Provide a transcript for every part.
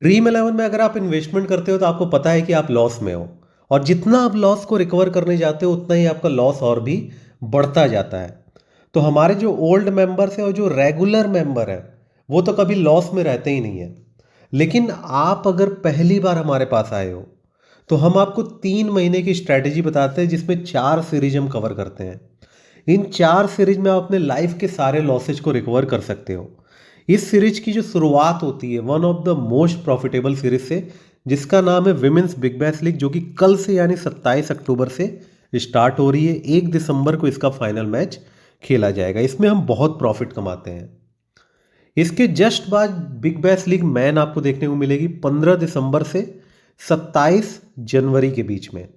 Dream eleven में अगर आप इन्वेस्टमेंट करते हो तो आपको पता है कि आप लॉस में हो, और जितना आप लॉस को रिकवर करने जाते हो उतना ही आपका लॉस और भी बढ़ता जाता है। तो हमारे जो ओल्ड मेंबर्स हैं और जो रेगुलर मेंबर हैं वो तो कभी लॉस में रहते ही नहीं है। लेकिन आप अगर पहली बार हमारे पास आए हो तो हम आपको 3 महीने की स्ट्रैटेजी बताते हैं जिसमें 4 सीरीज हम कवर करते हैं। इन 4 सीरीज में आप अपने लाइफ के सारे लॉसेज को रिकवर कर सकते हो। इस सीरीज की जो शुरुआत होती है one of the most profitable series से, जिसका नाम है विमेंस बिग बैश लीग, जो कि कल से यानी 27 अक्टूबर से स्टार्ट हो रही है। 1 दिसंबर को इसका फाइनल मैच खेला जाएगा। इसमें हम बहुत प्रॉफिट कमाते हैं। इसके जस्ट बाद बिग बैश लीग मैन आपको देखने को मिलेगी 15 दिसंबर से 27 जनवरी के बीच में।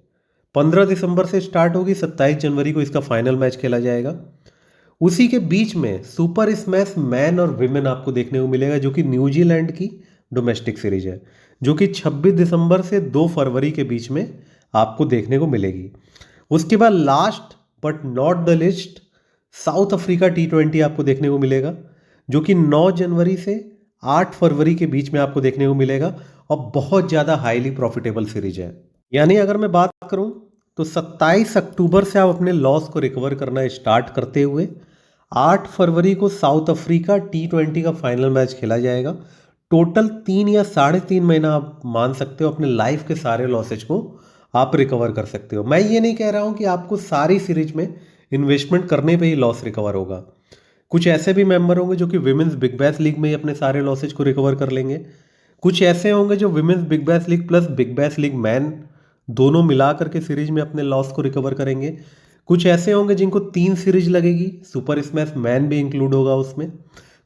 15 दिसंबर से स्टार्ट होगी, 27 जनवरी को इसका फाइनल मैच खेला जाएगा। उसी के बीच में सुपर स्मैश मैन और विमेन आपको देखने को मिलेगा, जो कि न्यूजीलैंड की डोमेस्टिक सीरीज है, जो कि 26 दिसंबर से 2 फरवरी के बीच में आपको देखने को मिलेगी। उसके बाद last but not the list south Africa T20 आपको देखने को मिलेगा, जो कि 9 जनवरी से 8 फरवरी के बीच में आपको देखने को मिलेगा, और बहुत ज़्यादा हाईली प्रॉफिटेबल सीरीज है। यानी अगर मैं बात करूं तो 27 अक्टूबर से आप अपने लॉस को रिकवर करना स्टार्ट करते हुए 8 फरवरी को साउथ अफ्रीका T20 का फाइनल मैच खेला जाएगा। टोटल 3 या 3.5 महीना आप मान सकते हो अपने लाइफ के सारे लॉसेज को आप रिकवर कर सकते हो। मैं ये नहीं कह रहा हूँ कि आपको सारी सीरीज में इन्वेस्टमेंट करने पे ही लॉस रिकवर होगा। कुछ ऐसे भी मेंबर होंगे जो कि विमेंस बिग बैश लीग में ही अपने सारे लॉसेज को रिकवर कर लेंगे। कुछ ऐसे होंगे जो women's big bash league plus big bash league man दोनों मिला करके सीरीज में अपने लॉस को रिकवर करेंगे। कुछ ऐसे होंगे जिनको 3 सीरीज लगेगी, सुपर स्मैश मैन भी इंक्लूड होगा उसमें।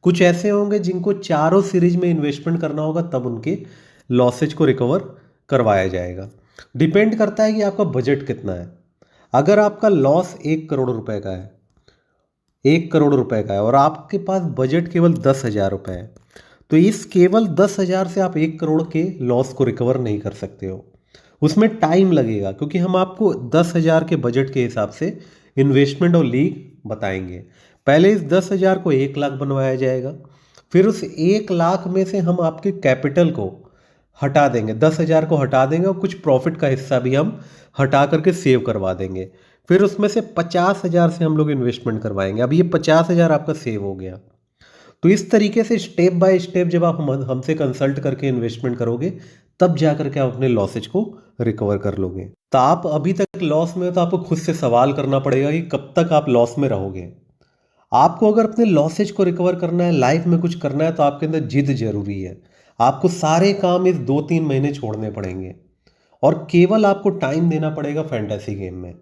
कुछ ऐसे होंगे जिनको चारों सीरीज में इन्वेस्टमेंट करना होगा, तब उनके लॉसेज को रिकवर करवाया जाएगा। डिपेंड करता है कि आपका बजट कितना है। अगर आपका लॉस 1 करोड़ रुपए का है, 1 करोड़ रुपए का है, और आपके पास बजट केवल 10,000 रुपये है, तो इस केवल 10,000 से आप 1 करोड़ के लॉस को रिकवर नहीं कर सकते हो। उसमें टाइम लगेगा, क्योंकि हम आपको 10,000 के बजट के हिसाब से इन्वेस्टमेंट और लीग बताएंगे। पहले इस 10,000 को 1 लाख बनवाया जाएगा, फिर उस 1 लाख में से हम आपके कैपिटल को हटा देंगे, 10,000 को हटा देंगे, और कुछ प्रॉफिट का हिस्सा भी हम हटा करके सेव करवा देंगे। फिर उसमें से 50,000 से हम लोग इन्वेस्टमेंट करवाएंगे। अब ये 50,000 आपका सेव हो गया। तो इस तरीके से स्टेप बाय स्टेप जब आप हमसे कंसल्ट करके इन्वेस्टमेंट करोगे, तब जा करके आप अपने लॉसेज को रिकवर कर लोगे। तो आप अभी तक लॉस में हो तो आपको खुद से सवाल करना पड़ेगा कि कब तक आप लॉस में रहोगे। आपको अगर अपने लॉसेज को रिकवर करना है, लाइफ में कुछ करना है, तो आपके अंदर जिद जरूरी है। आपको सारे काम इस 2-3 महीने छोड़ने पड़ेंगे, और केवल आपको टाइम देना पड़ेगा फैंटेसी गेम में।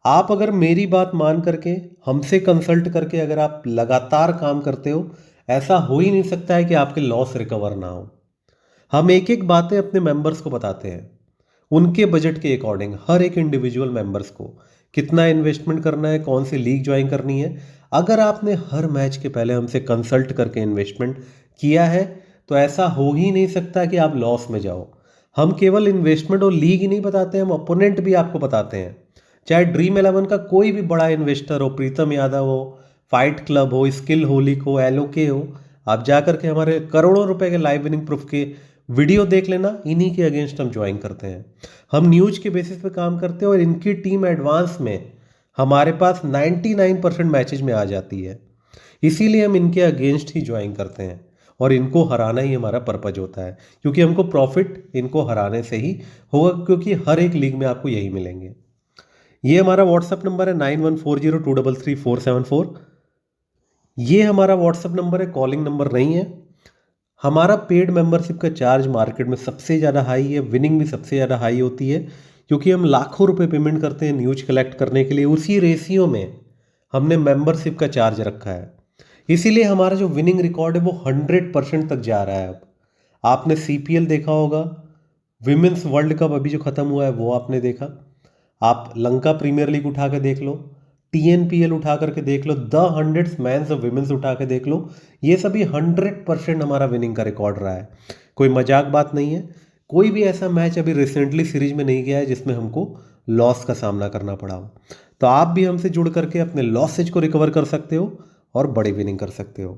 आप अगर मेरी बात मान करके हमसे कंसल्ट करके अगर आप लगातार काम करते हो, ऐसा हो ही नहीं सकता है कि आपके लॉस रिकवर ना हो। हम एक एक बातें अपने मेंबर्स को बताते हैं, उनके बजट के अकॉर्डिंग हर एक इंडिविजुअल मेंबर्स को कितना इन्वेस्टमेंट करना है, कौन सी लीग ज्वाइन करनी है। अगर आपने हर मैच के पहले हमसे कंसल्ट करके इन्वेस्टमेंट किया है, तो ऐसा हो ही नहीं सकता कि आप लॉस में जाओ। हम केवल इन्वेस्टमेंट और लीग ही नहीं बताते, हम ओपोनेंट भी आपको बताते हैं। चाहे ड्रीम इलेवन का कोई भी बड़ा इन्वेस्टर हो, प्रीतम यादव हो, फाइट क्लब हो, स्किल होलिक हो, एलोके हो, आप जा करके हमारे करोड़ों रुपए के लाइव विनिंग प्रूफ के वीडियो देख लेना। इन्हीं के अगेंस्ट हम ज्वाइन करते हैं। हम न्यूज के बेसिस पे काम करते हैं, और इनकी टीम एडवांस में हमारे पास 99% मैचेज में आ जाती है। इसीलिए हम इनके अगेंस्ट ही ज्वाइन करते हैं, और इनको हराना ही हमारा पर्पज होता है, क्योंकि हमको प्रॉफिट इनको हराने से ही होगा, क्योंकि हर एक लीग में आपको यही मिलेंगे। ये हमारा व्हाट्सअप नंबर है 9140233474। ये हमारा व्हाट्सअप नंबर है, कॉलिंग नंबर नहीं है। हमारा पेड मेंबरशिप का चार्ज मार्केट में सबसे ज़्यादा हाई है, विनिंग भी सबसे ज़्यादा हाई होती है, क्योंकि हम लाखों रुपए पेमेंट करते हैं न्यूज कलेक्ट करने के लिए। उसी रेशियो में हमने मेंबरशिप का चार्ज रखा है। इसीलिए हमारा जो विनिंग रिकॉर्ड है वो 100% तक जा रहा है। अब आपने CPL देखा होगा, विमेंस वर्ल्ड कप अभी जो ख़त्म हुआ है वो आपने देखा। आप लंका प्रीमियर लीग उठा के देख लो, TNPL उठा करके देख लो, the hundreds men's of women's उठा के देख लो। ये सभी 100% हमारा विनिंग का रिकॉर्ड रहा है। कोई मजाक बात नहीं है। कोई भी ऐसा मैच अभी रिसेंटली सीरीज में नहीं गया है जिसमें हमको लॉस का सामना करना पड़ा हो। तो आप भी हमसे जुड़ करके अपने लॉसेज को रिकवर कर सकते हो और बड़ी विनिंग कर सकते हो।